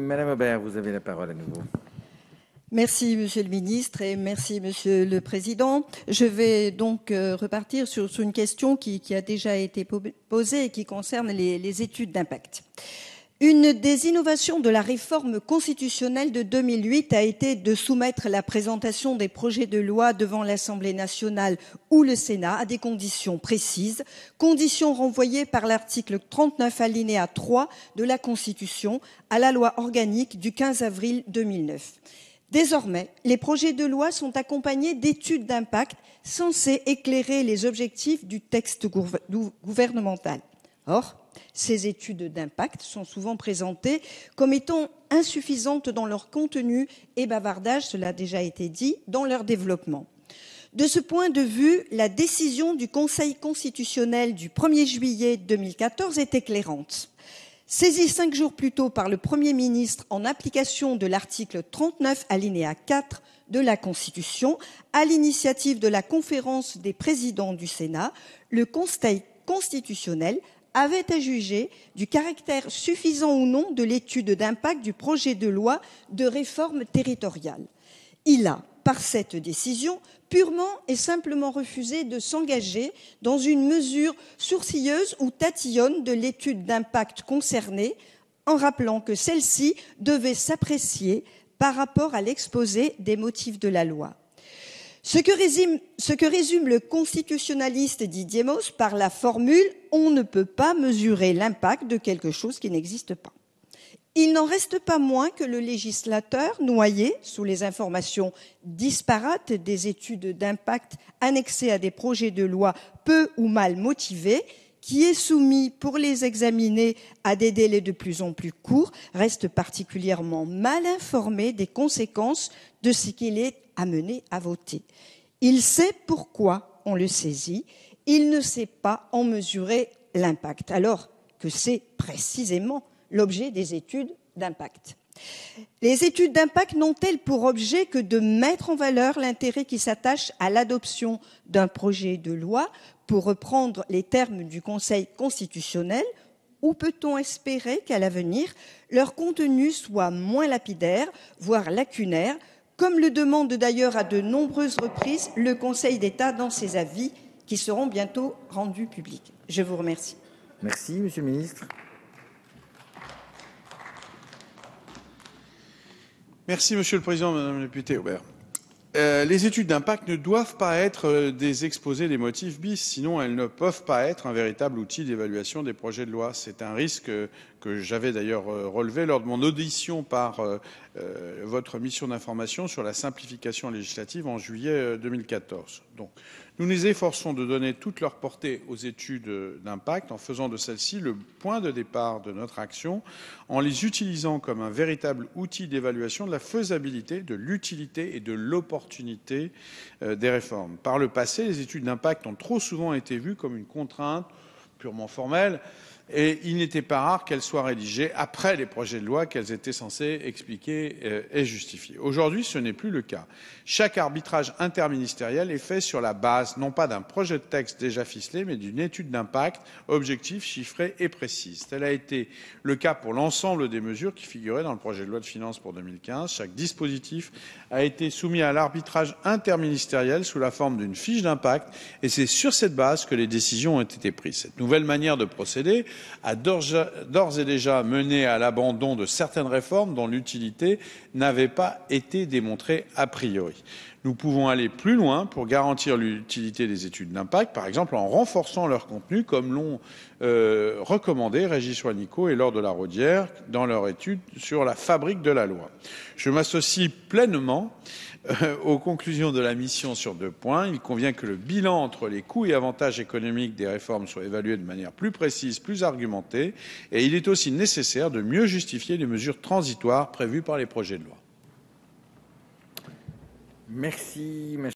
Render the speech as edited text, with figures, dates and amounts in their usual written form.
Madame Aubert, vous avez la parole à nouveau. Merci, Monsieur le Ministre, et merci, Monsieur le Président. Je vais donc repartir sur une question qui a déjà été posée et qui concerne les études d'impact. Une des innovations de la réforme constitutionnelle de 2008 a été de soumettre la présentation des projets de loi devant l'Assemblée nationale ou le Sénat à des conditions précises, conditions renvoyées par l'article 39 alinéa 3 de la Constitution à la loi organique du 15 avril 2009. Désormais, les projets de loi sont accompagnés d'études d'impact censées éclairer les objectifs du texte gouvernemental. Or, ces études d'impact sont souvent présentées comme étant insuffisantes dans leur contenu et bavardages, cela a déjà été dit, dans leur développement. De ce point de vue, la décision du Conseil constitutionnel du 1er juillet 2014 est éclairante. Saisi 5 jours plus tôt par le Premier ministre en application de l'article 39 alinéa 4 de la Constitution, à l'initiative de la conférence des présidents du Sénat, le Conseil constitutionnel avait à juger du caractère suffisant ou non de l'étude d'impact du projet de loi de réforme territoriale. Il a, par cette décision, purement et simplement refusé de s'engager dans une mesure sourcilleuse ou tatillonne de l'étude d'impact concernée, en rappelant que celle-ci devait s'apprécier par rapport à l'exposé des motifs de la loi. Ce que résume le constitutionnaliste Didier Mauss par la formule « on ne peut pas mesurer l'impact de quelque chose qui n'existe pas ». Il n'en reste pas moins que le législateur, noyé sous les informations disparates des études d'impact annexées à des projets de loi peu ou mal motivés, qui est soumis pour les examiner à des délais de plus en plus courts, reste particulièrement mal informé des conséquences de ce qu'il est amené à voter. Il sait pourquoi on le saisit, il ne sait pas en mesurer l'impact, alors que c'est précisément l'objet des études d'impact. Les études d'impact n'ont-elles pour objet que de mettre en valeur l'intérêt qui s'attache à l'adoption d'un projet de loi, pour reprendre les termes du Conseil constitutionnel, ou peut-on espérer qu'à l'avenir, leur contenu soit moins lapidaire, voire lacunaire, comme le demande d'ailleurs à de nombreuses reprises le Conseil d'État dans ses avis qui seront bientôt rendus publics. Je vous remercie. Merci, Monsieur le Ministre. Merci, Monsieur le Président, Madame la députée Aubert. Les études d'impact ne doivent pas être des exposés des motifs bis, sinon elles ne peuvent pas être un véritable outil d'évaluation des projets de loi. C'est un risque que j'avais d'ailleurs relevé lors de mon audition par votre mission d'information sur la simplification législative en juillet 2014. Donc, nous nous efforçons de donner toute leur portée aux études d'impact en faisant de celles-ci le point de départ de notre action, en les utilisant comme un véritable outil d'évaluation de la faisabilité, de l'utilité et de l'opportunité des réformes. Par le passé, les études d'impact ont trop souvent été vues comme une contrainte purement formelle, et il n'était pas rare qu'elles soient rédigées après les projets de loi qu'elles étaient censées expliquer et justifier. Aujourd'hui, ce n'est plus le cas. Chaque arbitrage interministériel est fait sur la base, non pas d'un projet de texte déjà ficelé, mais d'une étude d'impact objective, chiffrée et précise. Tel a été le cas pour l'ensemble des mesures qui figuraient dans le projet de loi de finances pour 2015. Chaque dispositif a été soumis à l'arbitrage interministériel sous la forme d'une fiche d'impact, et c'est sur cette base que les décisions ont été prises. Cette nouvelle manière de procéder a d'ores et déjà mené à l'abandon de certaines réformes dont l'utilité n'avait pas été démontrée a priori. Nous pouvons aller plus loin pour garantir l'utilité des études d'impact, par exemple en renforçant leur contenu, comme l'ont recommandé Régis Juanico et Laure de la Raudière dans leur étude sur la fabrique de la loi. Je m'associe pleinement aux conclusions de la mission sur 2 points. Il convient que le bilan entre les coûts et avantages économiques des réformes soit évalué de manière plus précise, plus argumentée, et il est aussi nécessaire de mieux justifier les mesures transitoires prévues par les projets de loi. Merci.